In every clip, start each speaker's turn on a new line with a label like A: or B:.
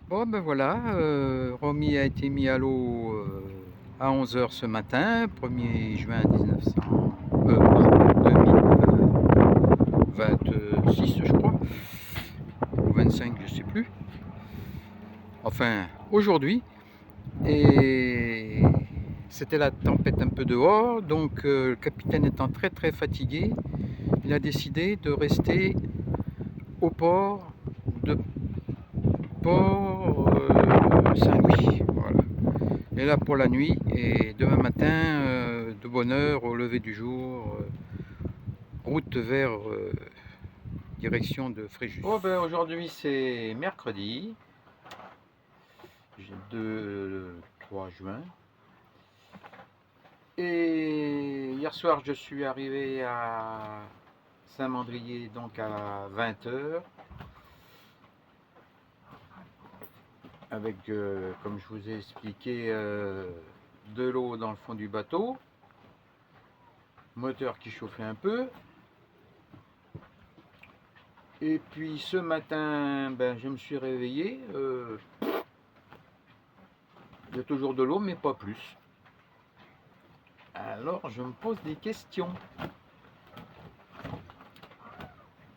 A: Bon ben voilà, Romy a été mis à l'eau à 11 h ce matin, 1er juin 2026 je crois, ou 25 je sais plus. Enfin aujourd'hui, et c'était la tempête un peu dehors, donc le capitaine étant très très fatigué, il a décidé de rester au port de Port Saint-Louis. Voilà. Et là pour la nuit et demain matin, de bonne heure, au lever du jour, route vers direction de Fréjus. Oh ben aujourd'hui c'est mercredi, j'ai 3 juin. Et hier soir je suis arrivé à Saint-Mandrier donc à 20 h avec, comme je vous ai expliqué, de l'eau dans le fond du bateau, moteur qui chauffait un peu. Et puis ce matin, ben, je me suis réveillé, il y a toujours de l'eau mais pas plus. Alors je me pose des questions.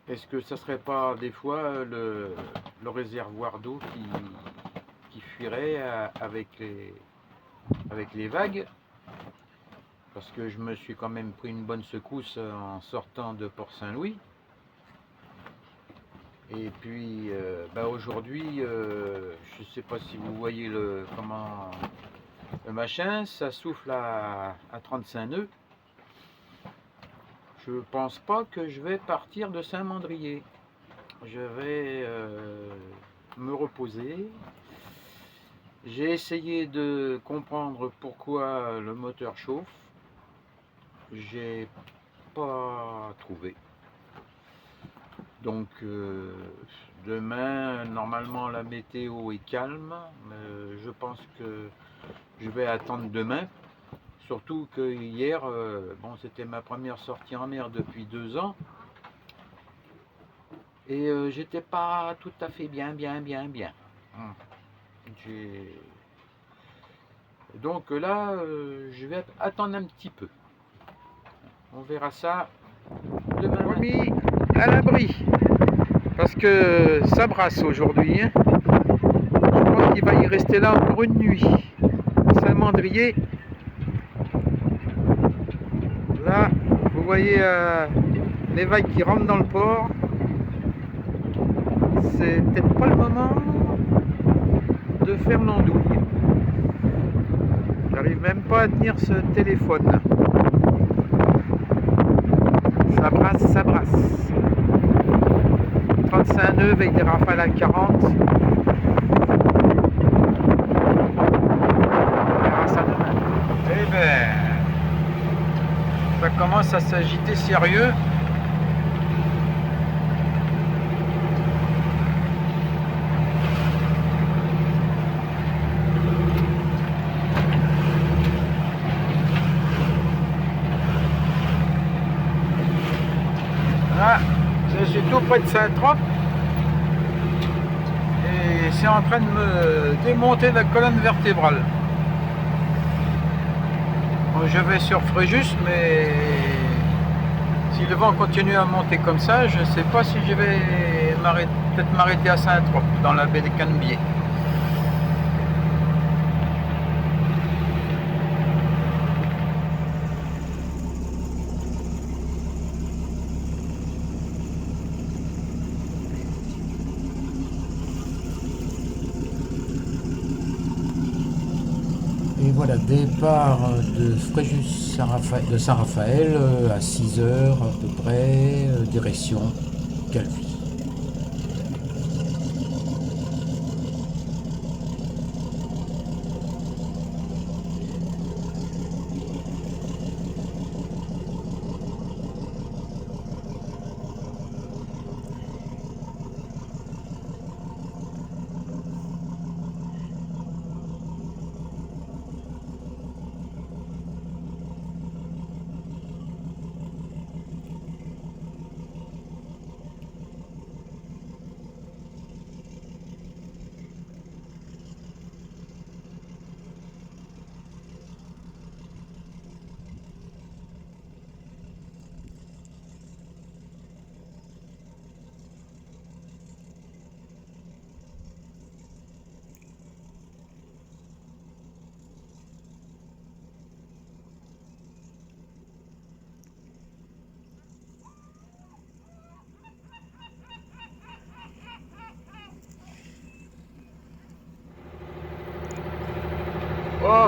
A: Est-ce que ça serait pas des fois le réservoir d'eau qui fuirait avec les vagues? Parce que je me suis quand même pris une bonne secousse en sortant de Port-Saint-Louis. Et puis bah aujourd'hui, je ne sais pas si vous voyez le machin, ça souffle à 35 nœuds. Je pense pas que je vais partir de Saint-Mandrier. Je vais me reposer. J'ai essayé de comprendre pourquoi le moteur chauffe. J'ai pas trouvé. Donc demain, normalement la météo est calme. Je pense que je vais attendre demain. Surtout que hier, bon, c'était ma première sortie en mer depuis 2 ans. Et j'étais pas tout à fait bien. Donc là, je vais attendre un petit peu. On verra ça demain. Remis à l'abri. Parce que ça brasse aujourd'hui. Hein. Je pense qu'il va y rester là encore une nuit. Saint-Mandrier. Là, vous voyez les vagues qui rentrent dans le port. C'est peut-être pas le moment de faire l'andouille. J'arrive même pas à tenir ce téléphone. Ça brasse, ça brasse. 35 nœuds avec des rafales à 40. On verra ça demain. Eh ben, ça commence à s'agiter sérieux. Là, je suis tout près de Saint-Trope et c'est en train de me démonter la colonne vertébrale. Bon, je vais sur Fréjus, mais si le vent continue à monter comme ça, je ne sais pas si je vais peut-être m'arrêter à Saint-Trope, dans la baie des Canebiers.
B: Et voilà, départ de Fréjus de Saint-Raphaël à 6 h à peu près, direction Calvi.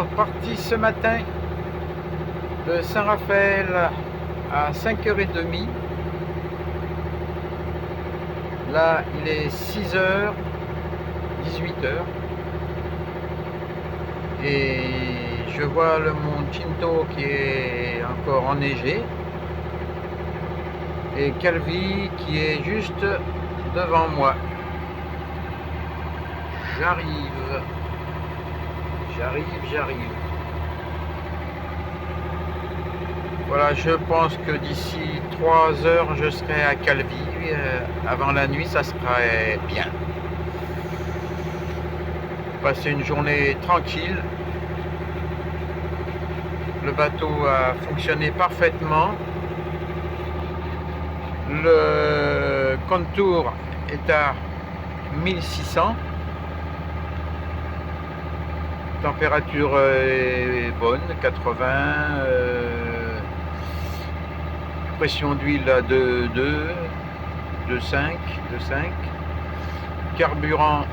A: Alors, parti ce matin de Saint-Raphaël à 5h30. Là, il est 6h, 18h. Et je vois le mont Cinto qui est encore enneigé. Et Calvi qui est juste devant moi. J'arrive. Voilà, je pense que d'ici 3 heures, je serai à Calvi. Avant la nuit, ça serait bien. Passer une journée tranquille. Le bateau a fonctionné parfaitement. Le contour est à 1600. Température est bonne, 80. Pression d'huile à 2,5. Carburant,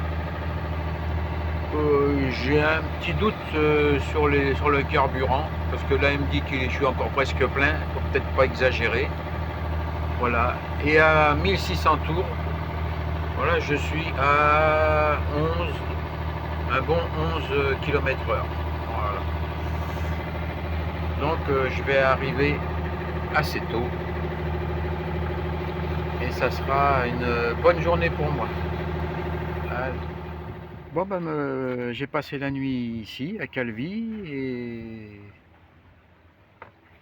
A: j'ai un petit doute sur le carburant, parce que là il me dit que je suis encore presque plein, faut peut-être pas exagérer. Voilà, et à 1600 tours, voilà, je suis à un bon 11 km/h. Voilà. Donc je vais arriver assez tôt et ça sera une bonne journée pour moi. Allez. Bon ben j'ai passé la nuit ici à Calvi et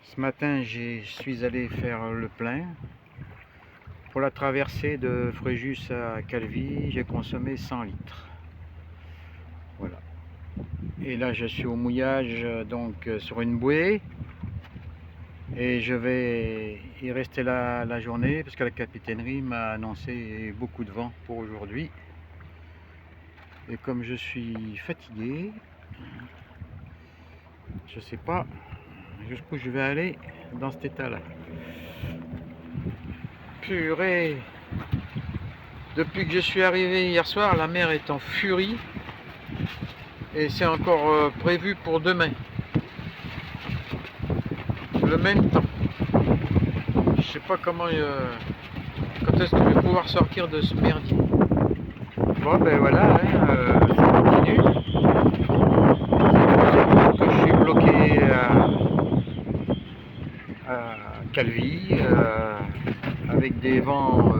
A: ce matin je suis allé faire le plein. Pour la traversée de Fréjus à Calvi, j'ai consommé 100 litres. Voilà. Et là je suis au mouillage donc sur une bouée. Et je vais y rester la journée parce que la capitainerie m'a annoncé beaucoup de vent pour aujourd'hui. Et comme je suis fatigué, je sais pas jusqu'où je vais aller dans cet état-là. Purée! Depuis que je suis arrivé hier soir, la mer est en furie et c'est encore prévu pour demain. Le même temps. Je sais pas comment quand est-ce que je vais pouvoir sortir de ce merdier. Bon ben voilà, hein, ça continue. Que je suis bloqué à Calvi avec des vents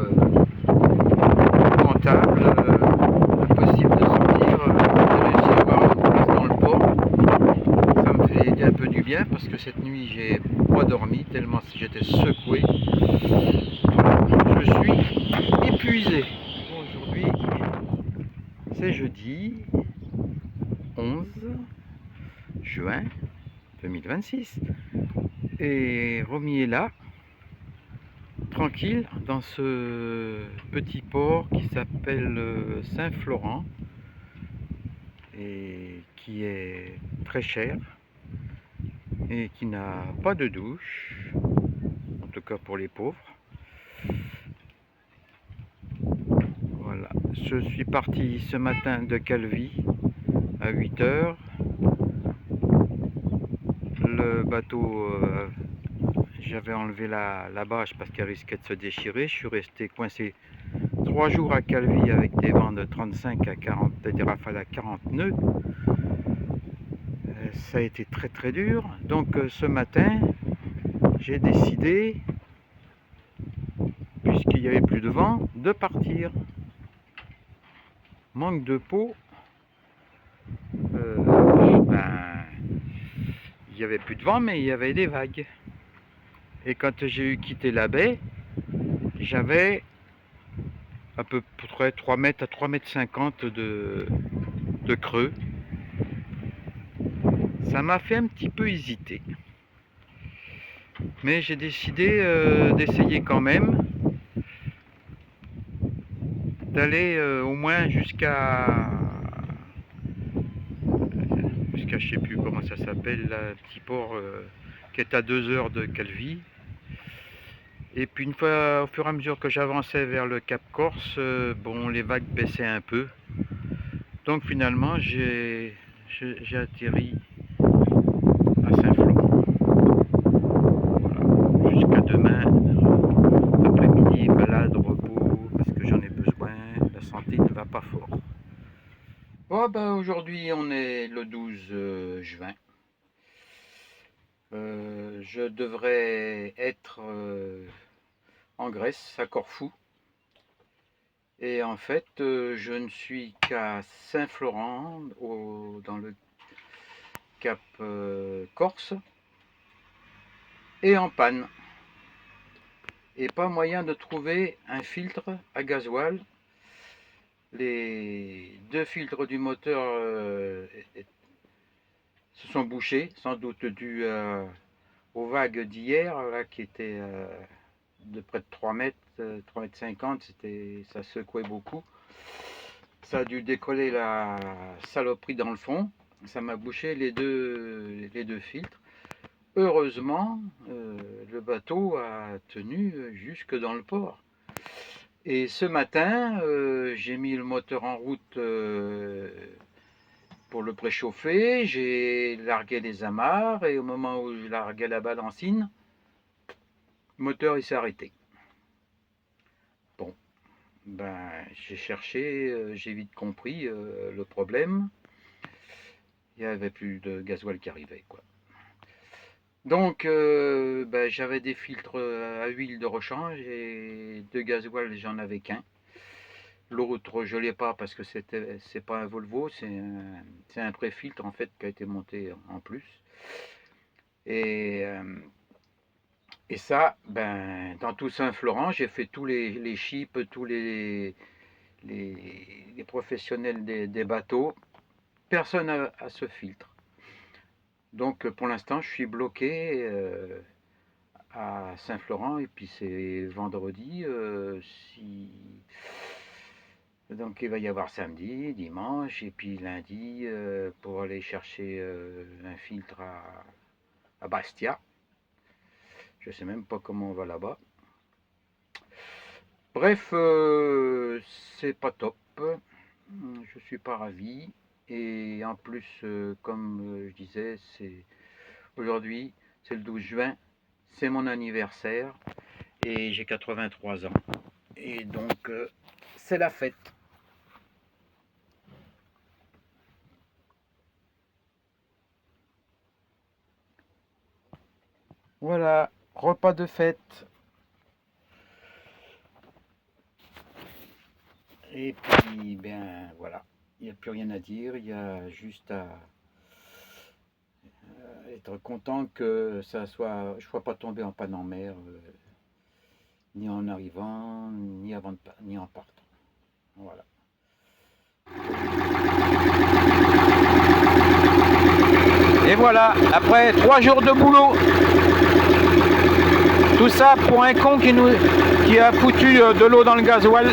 A: rentables, impossible de sortir. J'ai réussi à avoir une place dans le port. Ça me fait un peu du bien parce que cette nuit j'ai pas dormi tellement j'étais secoué. Je suis épuisé. Aujourd'hui c'est jeudi 11 juin 2026 et Romy est là, tranquille, dans ce petit port qui s'appelle Saint-Florent et qui est très cher et qui n'a pas de douche, en tout cas pour les pauvres. Voilà, je suis parti ce matin de Calvi à 8h. Le bateau, j'avais enlevé la bâche parce qu'elle risquait de se déchirer. Je suis resté coincé 3 jours à Calvi avec des vents de 35 à 40, des rafales à 40 nœuds. Ça a été très très dur. Donc ce matin, j'ai décidé, puisqu'il n'y avait plus de vent, de partir. Manque de peau. Il n'y avait plus de vent, mais il y avait des vagues. Et quand j'ai quitté la baie, j'avais à peu près 3 mètres à 3,50 m de creux. Ça m'a fait un petit peu hésiter. Mais j'ai décidé d'essayer quand même, d'aller au moins jusqu'à je sais plus comment ça s'appelle, le petit port qui est à 2 heures de Calvi. Et puis une fois, au fur et à mesure que j'avançais vers le Cap Corse, bon, les vagues baissaient un peu. Donc finalement, j'ai atterri pas fort. Bon, ben, aujourd'hui, on est le 12 juin. Je devrais être en Grèce, à Corfou. Et en fait, je ne suis qu'à Saint-Florent, dans le Cap Corse, et en panne. Et pas moyen de trouver un filtre à gasoil. Les deux filtres du moteur se sont bouchés, sans doute dû aux vagues d'hier, qui étaient de près de 3 mètres, 3 mètres 50, ça secouait beaucoup. Ça a dû décoller la saloperie dans le fond. Ça m'a bouché les deux filtres. Heureusement, le bateau a tenu jusque dans le port. Et ce matin, j'ai mis le moteur en route pour le préchauffer. J'ai largué les amarres et au moment où je larguais la balancine, le moteur il s'est arrêté. Bon, ben j'ai cherché, j'ai vite compris le problème. Il n'y avait plus de gasoil qui arrivait, quoi. Donc, ben, j'avais des filtres à huile de rechange et de gasoil, j'en avais qu'un. L'autre, je ne l'ai pas parce que c'est pas un Volvo, c'est un pré-filtre en fait qui a été monté en plus. Et, ça, ben, dans tout Saint-Florent, j'ai fait tous les chips, tous les professionnels des bateaux. Personne n'a ce filtre. Donc pour l'instant, je suis bloqué à Saint-Florent et puis c'est vendredi. Donc il va y avoir samedi, dimanche et puis lundi pour aller chercher un filtre à Bastia. Je sais même pas comment on va là-bas. Bref, c'est pas top. Je suis pas ravi. Et en plus, comme je disais, aujourd'hui, c'est le 12 juin, c'est mon anniversaire et j'ai 83 ans. Et donc, c'est la fête. Voilà, repas de fête. Et puis, ben voilà, il n'y a plus rien à dire, il y a juste à être content que je ne sois pas tombé en panne en mer, ni en arrivant, ni en partant. Voilà. Et voilà, après 3 jours de boulot, tout ça pour un con qui a foutu de l'eau dans le gasoil.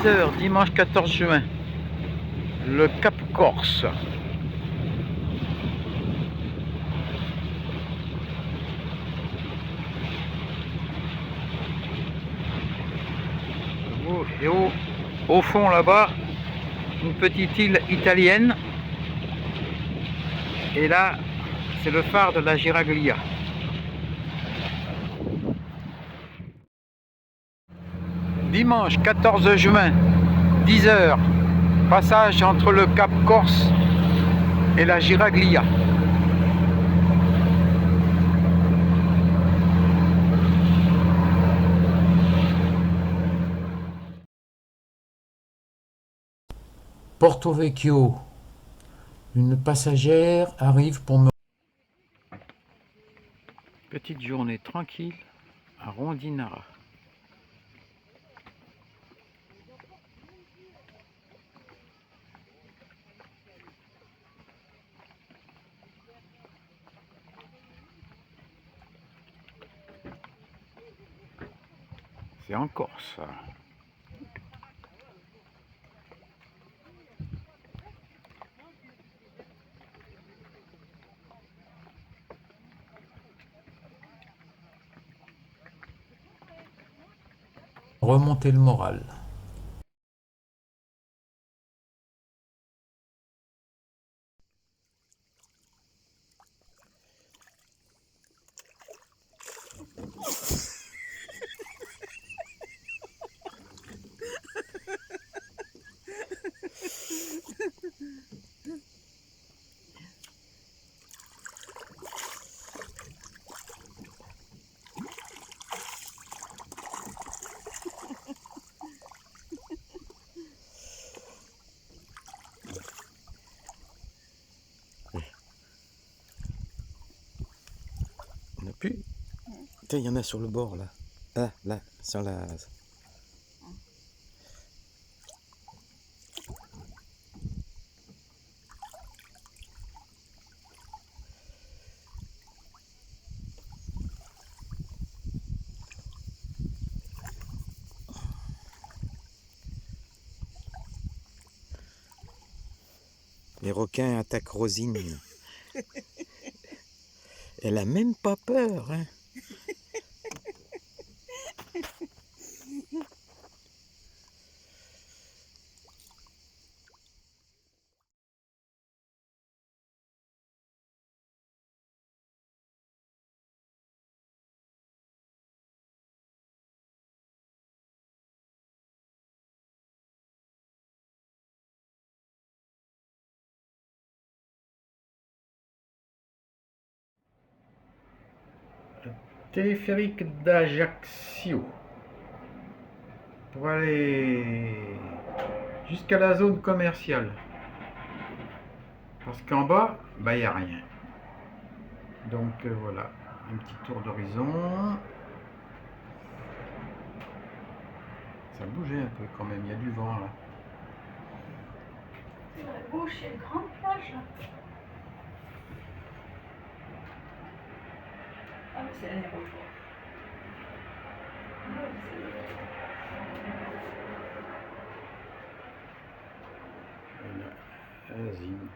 A: 10h, dimanche 14 juin, le Cap Corse. Et au fond là-bas, une petite île italienne. Et là, c'est le phare de la Giraglia. Dimanche 14 juin, 10h, passage entre le Cap Corse et la Giraglia.
B: Porto Vecchio. Une passagère arrive pour me...
A: Petite journée tranquille à Rondinara. C'est en Corse.
B: remonter le moral.
C: plus. Tiens, il y en a sur le bord là. Ah, là, sur la. Les requins attaquent Rosine. Elle a même pas peur, hein.
A: Téléphérique d'Ajaccio pour aller jusqu'à la zone commerciale. Parce qu'en bas, bah, il n'y a rien. Donc voilà, un petit tour d'horizon. Ça bougeait un peu quand même, il y a du vent là.
D: À gauche, il y a une grande plage. Ah, mais c'est l'aéroport.
A: Voilà, Asile.